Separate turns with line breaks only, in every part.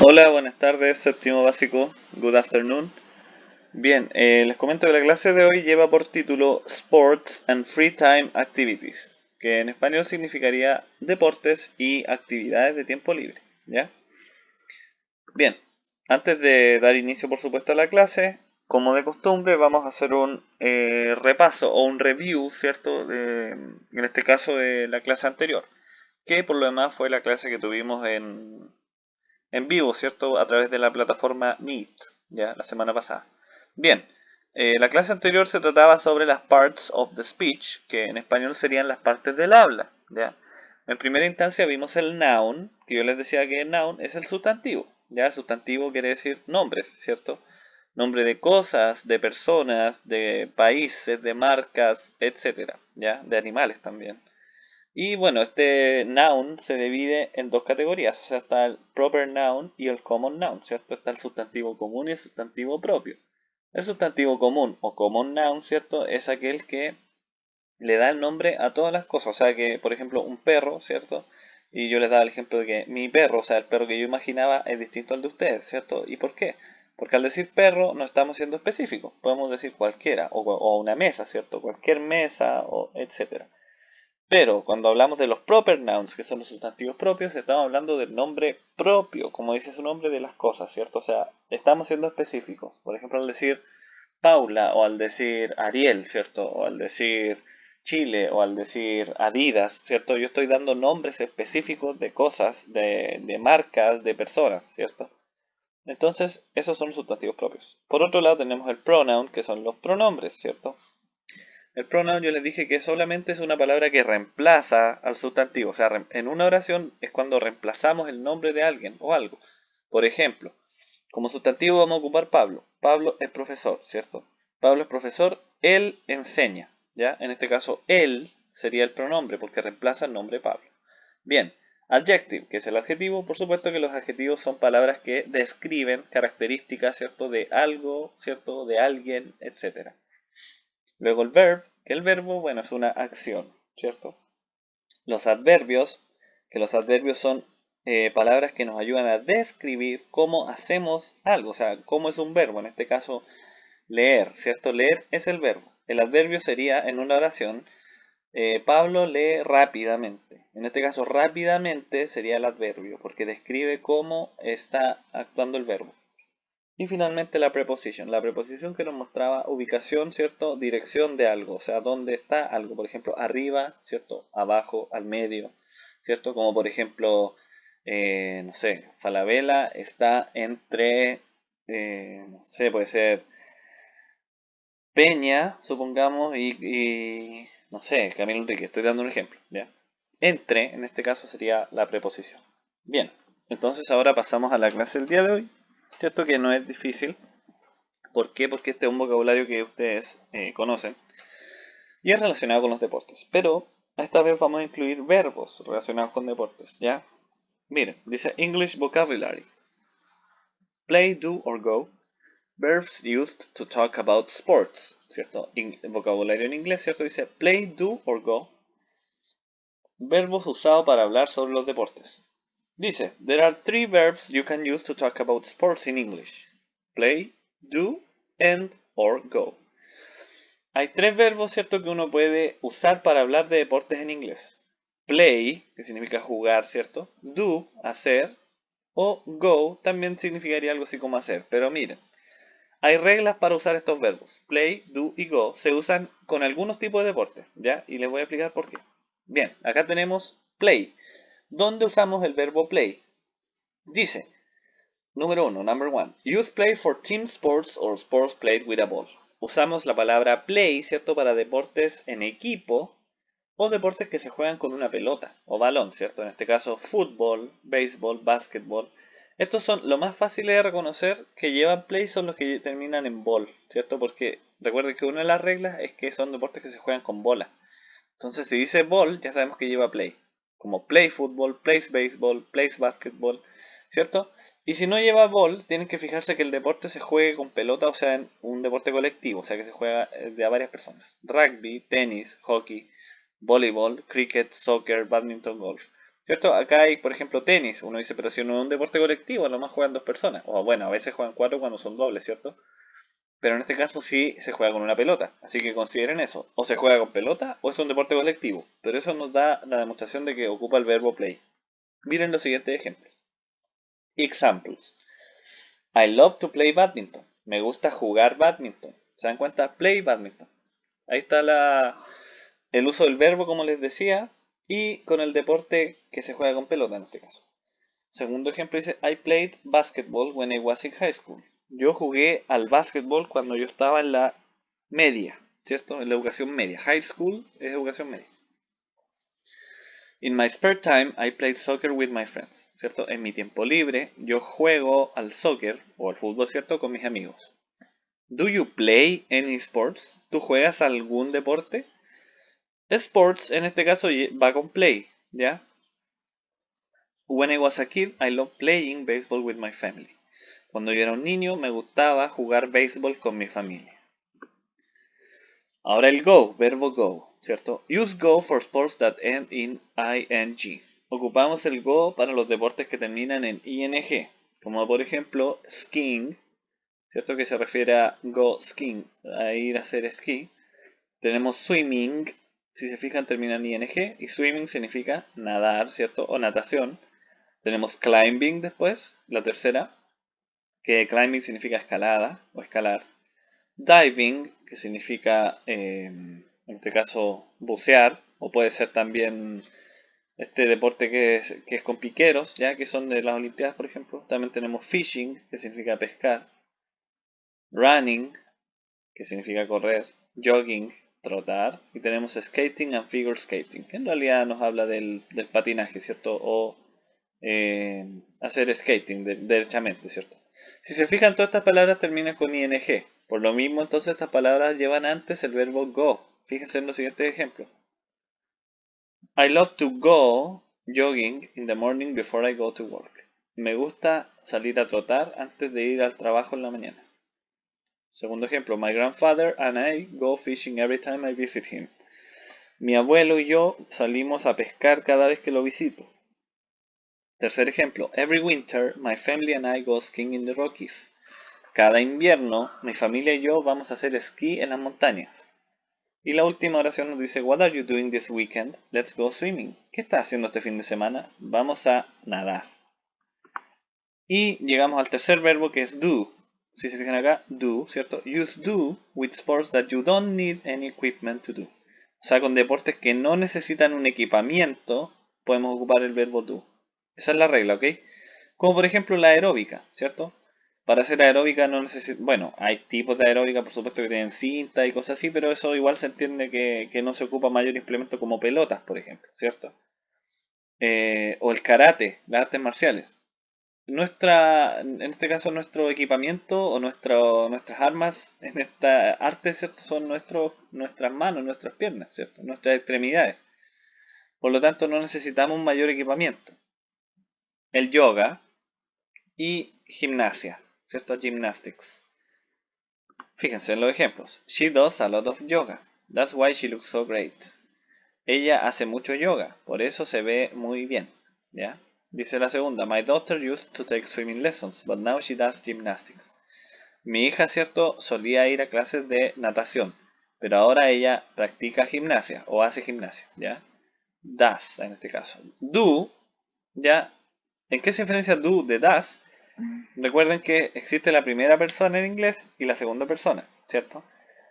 Hola, buenas tardes, séptimo básico, good afternoon. Bien, les comento que la clase de hoy lleva por título Sports and Free Time Activities, que en español significaría deportes y actividades de tiempo libre, ¿ya? Bien, antes de dar inicio por supuesto a la clase, como de costumbre vamos a hacer un repaso o un review, ¿cierto? En este caso de la clase anterior, que por lo demás fue la clase que tuvimos en vivo, ¿cierto? A través de la plataforma Meet, ya, la semana pasada. Bien, la clase anterior se trataba sobre las parts of the speech, que en español serían las partes del habla, ya. En primera instancia vimos el noun, que yo les decía que el noun es el sustantivo, ya. El sustantivo quiere decir nombres, ¿cierto? Nombre de cosas, de personas, de países, de marcas, etcétera, ya, de animales también. Y bueno, este noun se divide en dos categorías, o sea, está el proper noun y el common noun, ¿cierto? Está el sustantivo común y el sustantivo propio. El sustantivo común o common noun, ¿cierto? Es aquel que le da el nombre a todas las cosas, o sea que, por ejemplo, un perro, ¿cierto? Y yo les daba el ejemplo de que mi perro, o sea, el perro que yo imaginaba es distinto al de ustedes, ¿cierto? ¿Y por qué? Porque al decir perro no estamos siendo específicos, podemos decir cualquiera, o una mesa, ¿cierto? Cualquier mesa, o etcétera. Pero cuando hablamos de los proper nouns, que son los sustantivos propios, estamos hablando del nombre propio, como dice su nombre, de las cosas, ¿cierto? O sea, estamos siendo específicos. Por ejemplo, al decir Paula o al decir Ariel, ¿cierto? O al decir Chile o al decir Adidas, ¿cierto? Yo estoy dando nombres específicos de cosas, de marcas, de personas, ¿cierto? Entonces, esos son los sustantivos propios. Por otro lado, tenemos el pronoun, que son los pronombres, ¿cierto? El pronoun yo les dije que solamente es una palabra que reemplaza al sustantivo. O sea, en una oración es cuando reemplazamos el nombre de alguien o algo. Por ejemplo, como sustantivo vamos a ocupar Pablo. Pablo es profesor, ¿cierto? Pablo es profesor, él enseña, ¿ya? En este caso, él sería el pronombre porque reemplaza el nombre Pablo. Bien, adjective, que es el adjetivo. Por supuesto que los adjetivos son palabras que describen características, ¿cierto? De algo, ¿cierto? De alguien, etcétera. Luego el verb, que el verbo, bueno, es una acción, ¿cierto? Los adverbios, que los adverbios son palabras que nos ayudan a describir cómo hacemos algo, o sea, cómo es un verbo, en este caso leer, ¿cierto? Leer es el verbo. El adverbio sería en una oración, Pablo lee rápidamente. En este caso, rápidamente sería el adverbio, porque describe cómo está actuando el verbo. Y finalmente la preposición que nos mostraba ubicación, ¿cierto? Dirección de algo, o sea, dónde está algo, por ejemplo, arriba, ¿cierto? Abajo, al medio, ¿cierto? Como por ejemplo, no sé, Falabella está entre, no sé, puede ser Peña, supongamos, no sé, Camilo Enrique, estoy dando un ejemplo, ¿ya? Entre, en este caso, sería la preposición. Bien, entonces ahora pasamos a la clase del día de hoy, ¿cierto? Que no es difícil. ¿Por qué? Porque este es un vocabulario que ustedes conocen y es relacionado con los deportes. Pero esta vez vamos a incluir verbos relacionados con deportes, ¿ya? Miren, dice English vocabulary. Play, do or go. Verbs used to talk about sports, ¿cierto? Vocabulario en inglés, ¿cierto? Dice play, do or go. Verbos usados para hablar sobre los deportes. Dice, there are three verbs you can use to talk about sports in English. Play, do, and or go. Hay tres verbos, ¿cierto?, que uno puede usar para hablar de deportes en inglés. Play, que significa jugar, ¿cierto? Do, hacer. O go también significaría algo así como hacer. Pero miren, hay reglas para usar estos verbos. Play, do y go se usan con algunos tipos de deportes, ¿ya? Y les voy a explicar por qué. Bien, acá tenemos play. ¿Dónde usamos el verbo play? Dice, número uno, number one. Use play for team sports or sports played with a ball. Usamos la palabra play, ¿cierto? Para deportes en equipo o deportes que se juegan con una pelota o balón, ¿cierto? En este caso, fútbol, béisbol, básquetbol. Estos son lo más fáciles de reconocer que llevan play son los que terminan en ball, ¿cierto? Porque recuerden que una de las reglas es que son deportes que se juegan con bola. Entonces, si dice ball, ya sabemos que lleva play. Como play fútbol, plays béisbol, plays básquetbol, ¿cierto? Y si no lleva ball, tienen que fijarse que el deporte se juegue con pelota, o sea, en un deporte colectivo, o sea, que se juega de a varias personas. Rugby, tenis, hockey, voleibol, cricket, soccer, badminton, golf. ¿Cierto? Acá hay, por ejemplo, tenis. Uno dice, pero si no es un deporte colectivo, a lo más juegan dos personas. O bueno, a veces juegan cuatro cuando son dobles, ¿cierto? Pero en este caso sí se juega con una pelota. Así que consideren eso. O se juega con pelota o es un deporte colectivo. Pero eso nos da la demostración de que ocupa el verbo play. Miren los siguientes ejemplos. Examples. I love to play badminton. Me gusta jugar badminton. ¿Se dan cuenta? Play badminton. Ahí está el uso del verbo, como les decía, y con el deporte que se juega con pelota en este caso. Segundo ejemplo dice, I played basketball when I was in high school. Yo jugué al basketball cuando yo estaba en la media, ¿cierto? En la educación media. High school es educación media. In my spare time, I played soccer with my friends, ¿cierto? En mi tiempo libre, yo juego al soccer o al fútbol, ¿cierto? Con mis amigos. Do you play any sports? ¿Tú juegas algún deporte? Sports, en este caso, va con play, ¿ya? When I was a kid, I loved playing baseball with my family. Cuando yo era un niño, me gustaba jugar béisbol con mi familia. Ahora el go, verbo go, ¿cierto? Use go for sports that end in ing. Ocupamos el go para los deportes que terminan en ing, como por ejemplo skiing, ¿cierto? Que se refiere a go skiing, a ir a hacer esquí. Tenemos swimming, si se fijan termina en ing, y swimming significa nadar, ¿cierto? O natación. Tenemos climbing después, la tercera, que climbing significa escalada o escalar. Diving, que significa, en este caso, bucear, o puede ser también este deporte que es con piqueros, ya que son de las Olimpiadas, por ejemplo. También tenemos fishing, que significa pescar. Running, que significa correr. Jogging, trotar. Y tenemos skating and figure skating, que en realidad nos habla del patinaje, ¿cierto? O hacer skating, derechamente, ¿cierto? Si se fijan, todas estas palabras terminan con ing. Por lo mismo, entonces estas palabras llevan antes el verbo go. Fíjense en los siguientes ejemplos. I love to go jogging in the morning before I go to work. Me gusta salir a trotar antes de ir al trabajo en la mañana. Segundo ejemplo, my grandfather and I go fishing every time I visit him. Mi abuelo y yo salimos a pescar cada vez que lo visito. Tercer ejemplo, every winter my family and I go skiing in the Rockies. Cada invierno mi familia y yo vamos a hacer esquí en las montañas. Y la última oración nos dice, what are you doing this weekend? Let's go swimming. ¿Qué estás haciendo este fin de semana? Vamos a nadar. Y llegamos al tercer verbo que es do. Si se fijan acá, do, ¿cierto? Use do with sports that you don't need any equipment to do. O sea, con deportes que no necesitan un equipamiento, podemos ocupar el verbo do. Esa es la regla, ¿ok? Como por ejemplo la aeróbica, ¿cierto? Para hacer aeróbica no necesita... Bueno, hay tipos de aeróbica, por supuesto, que tienen cinta y cosas así, pero eso igual se entiende que no se ocupa mayor implemento como pelotas, por ejemplo, ¿cierto? O el karate, las artes marciales. En este caso, nuestro equipamiento o nuestras armas en esta arte, ¿cierto? Son nuestras manos, nuestras piernas, ¿cierto? Nuestras extremidades. Por lo tanto, no necesitamos un mayor equipamiento. El yoga y gimnasia, ¿cierto? Gymnastics. Fíjense en los ejemplos. She does a lot of yoga. That's why she looks so great. Ella hace mucho yoga, por eso se ve muy bien, ¿ya? Dice la segunda, my daughter used to take swimming lessons, but now she does gymnastics. Mi hija, cierto, solía ir a clases de natación, pero ahora ella practica gimnasia o hace gimnasia, ¿ya? Does, en este caso. Do, ¿ya? ¿En qué se diferencia do de does? Recuerden que existe la primera persona en inglés y la segunda persona, ¿cierto?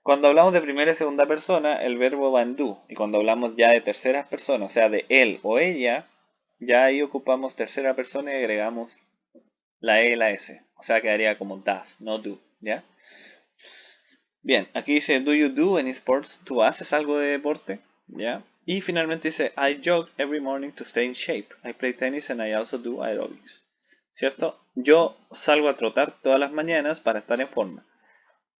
Cuando hablamos de primera y segunda persona, el verbo va en do. Y cuando hablamos ya de terceras personas, o sea, de él o ella, ya ahí ocupamos tercera persona y agregamos la E y la S. O sea, quedaría como does, no do, ¿ya? Bien, aquí dice, do you do any sports? ¿Tú haces algo de deporte? ¿Ya? Y finalmente dice, I jog every morning to stay in shape. I play tennis and I also do aerobics. ¿Cierto? Yo salgo a trotar todas las mañanas para estar en forma.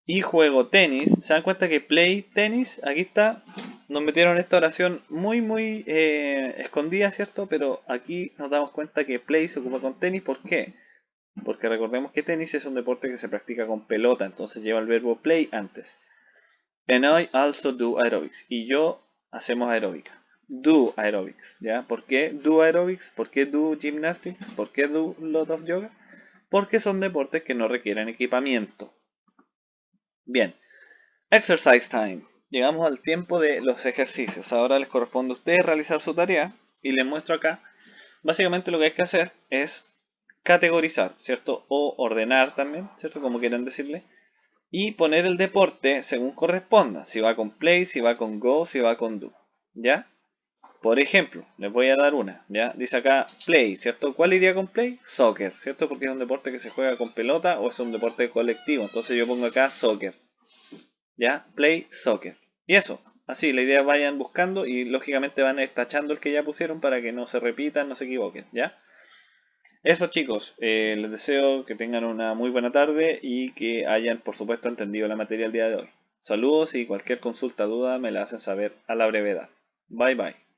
Y juego tenis. ¿Se dan cuenta que play tenis? Aquí está. Nos metieron esta oración muy escondida, ¿cierto? Pero aquí nos damos cuenta que play se ocupa con tenis. ¿Por qué? Porque recordemos que tenis es un deporte que se practica con pelota. Entonces lleva el verbo play antes. And I also do aerobics. Y yo hacemos aeróbica. do aerobics, ¿ya? ¿Por qué do aerobics? ¿Por qué do gymnastics? ¿Por qué do lot of yoga? Porque son deportes que no requieren equipamiento. Bien, exercise time. Llegamos al tiempo de los ejercicios. Ahora les corresponde a ustedes realizar su tarea y les muestro acá. Básicamente lo que hay que hacer es categorizar, ¿cierto? O ordenar también, ¿cierto? Como quieran decirle. Y poner el deporte según corresponda. Si va con play, si va con go, si va con do. ¿Ya? Por ejemplo, les voy a dar una, ¿ya? Dice acá play, ¿cierto? ¿Cuál iría con play? Soccer, ¿cierto? Porque es un deporte que se juega con pelota o es un deporte colectivo. Entonces yo pongo acá soccer, ¿ya? Play soccer. Y eso, así, la idea es vayan buscando y lógicamente van tachando el que ya pusieron para que no se repitan, no se equivoquen, ¿ya? Eso chicos, les deseo que tengan una muy buena tarde y que hayan por supuesto entendido la materia el día de hoy. Saludos y cualquier consulta, duda me la hacen saber a la brevedad. Bye bye.